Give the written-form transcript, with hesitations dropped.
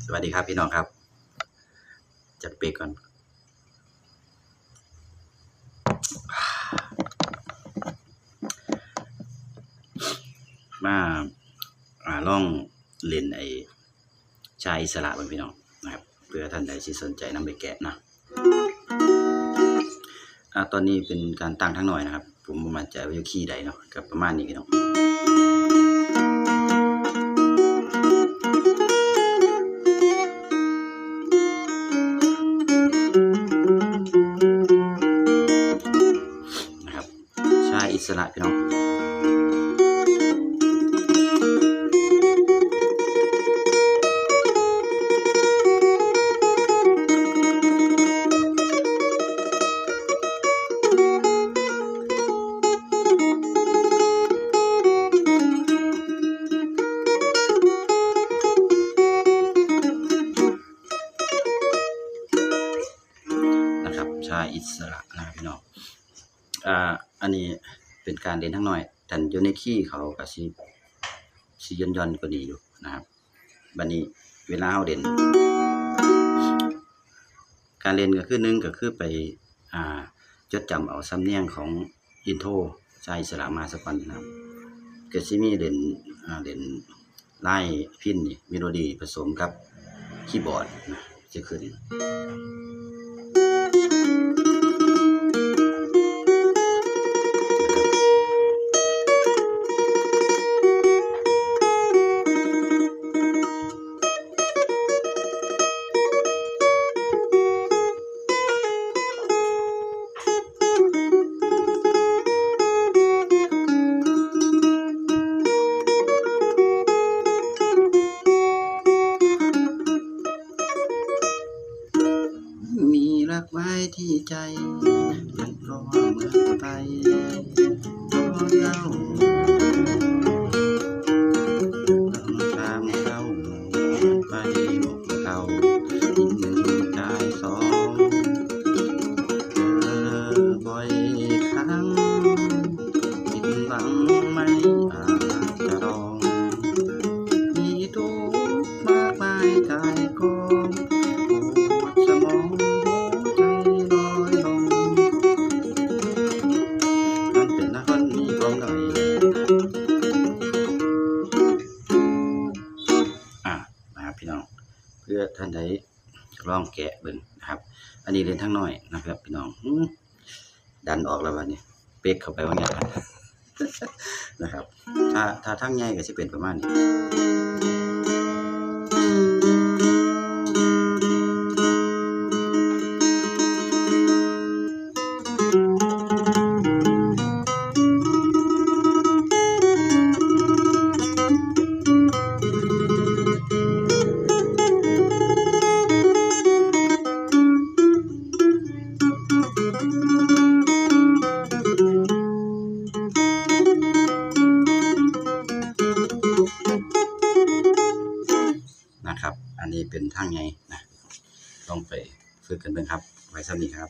สวัสดีครับพี่น้องครับจัดเบรกก่อนมาลองเล่นชายอิสระบ้างพี่น้องนะครับเพื่อท่านใดที่สนใจนำไปแกะนะตอนนี้เป็นการตั้งทั้งหน่อยนะครับผมบ่มั่นใจว่าอยู่คีย์ใดเนาะกับประมาณนี้พี่น้องนะครับชายอิสระพี่น้องชายอิสระนะพี่น้องอันนี้เป็นการเล่นทั้งหน่อยแต่อยู่ในคีย์เขาก็สิย่อนๆก็ดีอยู่นะครับบัดนี้เวลาเฮาเล่นการเล่นก็คือ1ก็คือไปจดจำเอาสำเนียงของอินโทรชายอิสระมาสักก่อนนะครับก็สิมีเล่นไล่พิณนี่เมโลดี้ผสมกับคีย์บอร์ดนะจะขึ้นมีรักไว้ที่ใจยังรอเมื่อไปรอเล่าต้องตามเข้าไปอกเก่าอีก1ใจ2บ่อยครั้งผิดหวังไม่อาจจะรองมีทุกข์มากมายกายกองสมองนะครับพี่น้องเพื่อท่านใดลองแกะเบิ่งนะครับอันนี้เล่นทั้งน้อยนะครับพี่น้องดันออกแล้ววันนี้เป๊กเข้าไปว่าไงนะครับถ้าทั้งใหญ่ก็จะเป็นประมาณนี้นะครับอันนี้เป็นทางไงนะลองไปฝึกกันเบิ่งครับไว้สำนี้ครับ